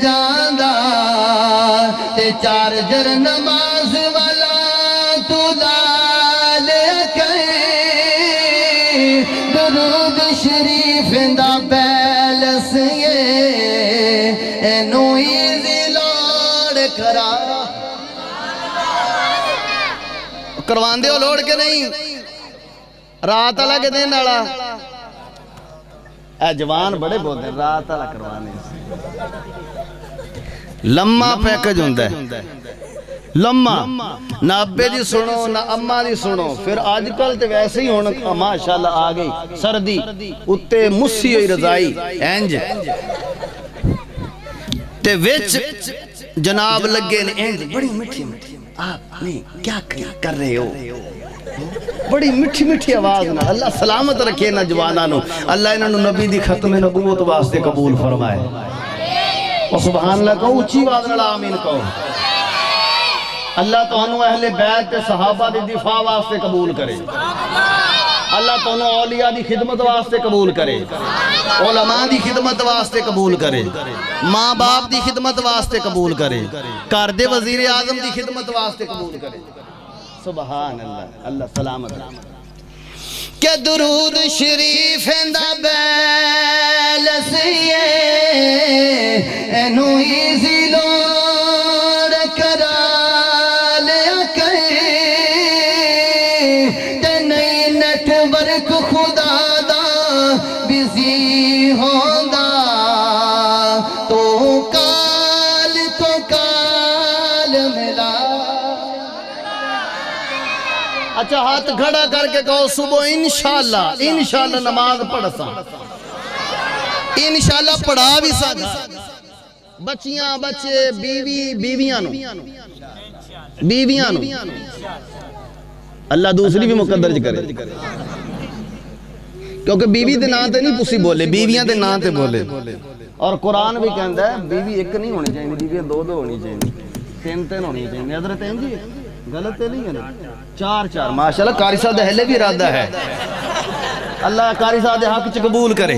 جاندہ تے چارجر نماز والا تو لالیا کر درود شریف دا بیلس یہ اینو ایزی لوڑ کرا کروان دے ہو لوڑ کے نہیں رات اللہ کے دن آڑا اے جوان بڑے بہت ہیں رات اللہ کروانے لمحہ پیکج ہوندہ ہے لمحہ نہ ابے دی سنو نہ اممہ دی سنو پھر آج کل تے ویسے ہی ہونا ماشاءاللہ آگئی سردی اتے مسی ہوئی رضائی اینج تے ویچ جناب لگے اینج بڑی مٹھی مٹھی آپ نہیں کیا کر رہے ہو بڑی مٹھی مٹھی آواز نا اللہ سلامت رکھے نا جوانانو اللہ انہوں نبی دی ختم نبوت واسطے قبول فرمائے اور سبحان اللہ کہو اچھی آواز نہ آمین کہو اللہ تو انہوں اہل بیت صحابہ دی دفاع واسطے قبول کرے اللہ تو انہوں اولیاء دی خدمت واسطے قبول کرے علماء دی خدمت واسطے قبول کرے ماں باپ دی خدمت واسطے قبول کرے گھر دے وزیر اعظم دی خدمت واسطے قبول کرے سبحان اللہ اللہ سلامت کہ درود شریف دا بیل سیے اینو ایزی لوڑ کرا لیا کئی تے نئی نیٹ ورک خدا دا بزی ہوندا تو کال ملا اچھا ہاتھ کھڑا کر کے کہو صبح انشاءاللہ نماز پڑھ سا انشاءاللہ پڑھا بھی سا بچیاں بچے بیویاں نو اللہ دوسری بھی مقدر کرے کیونکہ بیوی دے نام تے نہیں پسی بولے بیویاں دے نام تے بولے اور قرآن بھی کہندا ہے بیوی ایک نہیں ہونی چاہیے بیوی دو ہونی چاہیے تین ہونی چاہیے حضرت جی غلط ہے نہیں ہے نا چار ماشاءاللہ قاری صاحب دہلے بھی ارادہ ہے اللہ قاری صاحب دے حق چ قبول کرے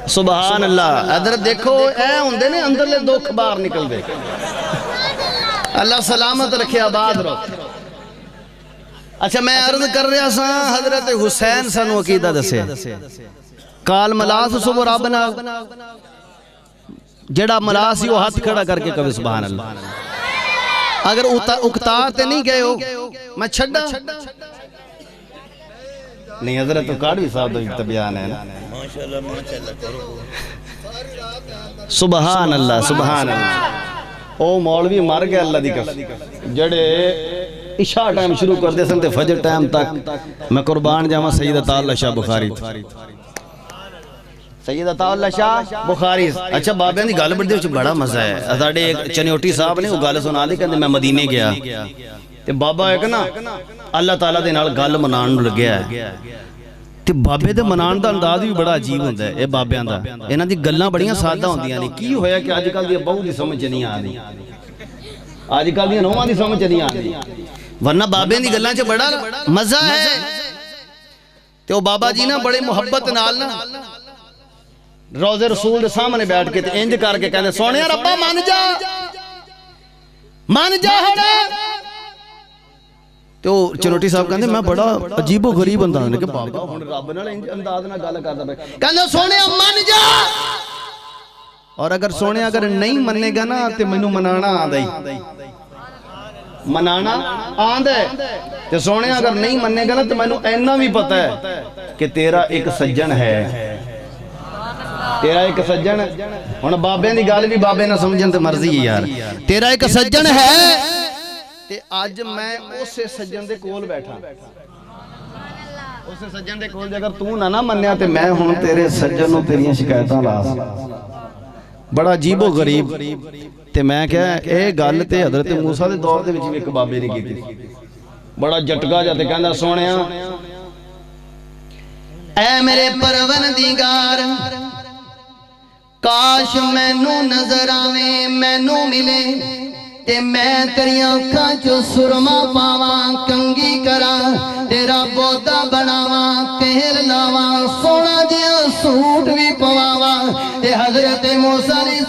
سبحان اللہ حضرت دیکھو اے ہوندے نے اندرلے دکھ باہر نکل دے اللہ سلامت رکھے آباد رکھ اچھا میں عرض کر رہا سا حضرت حسین سانو عقیدہ دسے کال ملاس صبح ربنا جڑا ملاسی وہ ہاتھ کھڑا کر کے کبھی سبحان اللہ اگر اکتار تے نہیں گئے ہو میں چھڑا نہیں حضرت تو کاڑوی صاحب تو بیان ہے نا سبحان اللہ او مولوی مر گیا اللہ دی قسم جڑے عشاء ٹائم شروع کر دے سنتے فجر ٹائم تک میں قربان جاواں سید عطا اللہ شاہ بخاری سید عطا اللہ شاہ بخاری اچھا بابیاں دی گل بڑی بڑا مزہ ہے ساڈے ایک چنیوٹی صاحب نے وہ گل سنا لی کہندے میں مدینے گیا تے بابا ایک نا اللہ تعالیٰ دے نال گل منان لگیا ہے تے بابے دے منان دا انداز بھی بڑا عجیب ہوندا ہے اے بابیاں دا انہاں دی گلاں بڑیاں سادہ ہوندیاں نے کی ہویا کہ اج کل دی بہو دی سمجھ نہیں آندی اج کل دی نوواں دی سمجھ نہیں آندی ورنہ بابے دی گلاں چ بڑا مزہ ہے تے او بابا جی نا بڑے محبت نال نا روزے رسول دے سامنے بیٹھ کے تے انج کر کے کہندے سونیا ربا مان جا ہڑا تے او چنوٹی صاحب کہندے میں بڑا عجیب و غریب انداز نے کہ بابا ہن رب نال انج انداز نال گل کردا پے کہندے سونیا مان جا اور اگر سونیا اگر نہیں مننے گا نا تے مینوں منانا آندا ہی منانا آندا ہے تے سونیا اگر نہیں مننے گا نا تے مینوں اینا بھی پتہ ہے کہ تیرا ایک سجن ہے تیرا ایک سجن ہن بابے دی گل بھی بابے نہ سمجھن تے مرضی ہے یار تیرا ایک سجن ہے تے اج میں اسے سجن دے کول بیٹھا اسے سجن دے کول اگر تو نہ منیا تے میں ہن تیرے سجن نوں تیریاں شکایتاں لا بڑا عجیب و غریب تے میں کہا اے گل تے حضرت موسیٰ دے دور دے وچ بھی ایک بابے نے کیتی بڑا جٹکا جا تے کہندا سونیا اے میرے پروردگار کاش مینوں نظر آویں مینوں ملے تے میں تیریاں اکھاں چوں سرما پاواں کنگھی کراں تیرا بودا بناواں تیل لاواں سونا جہا سوٹ بھی پواواں تے حضرت موسیٰ علیہ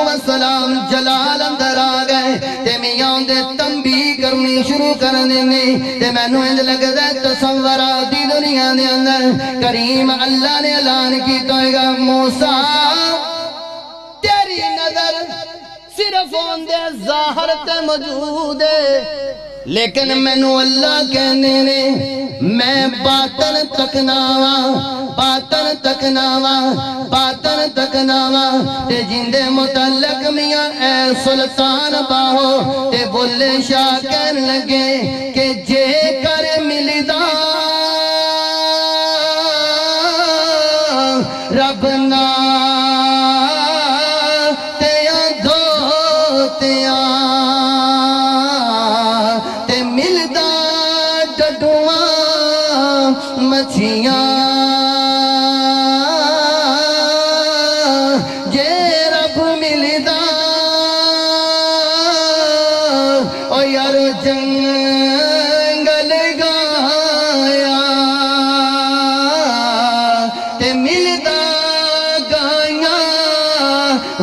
السلام جلال اندر آ گئے تے میاں دے تنبیہ کرنی شروع کر دینے تے مینوں انج لگدا ہے تصوراتی دنیا دے اندر کریم اللہ نے اعلان کیتا ہے موسیٰ تیری نظر صرف اندے ظاہر تے موجود ہے لیکن مینوں اللہ کہنے نے میں باطن تکناواں تے جندے متعلق میاں اے سلطان باہو تے بلے شاہ کہن لگے کہ جے کر ملدا رب نا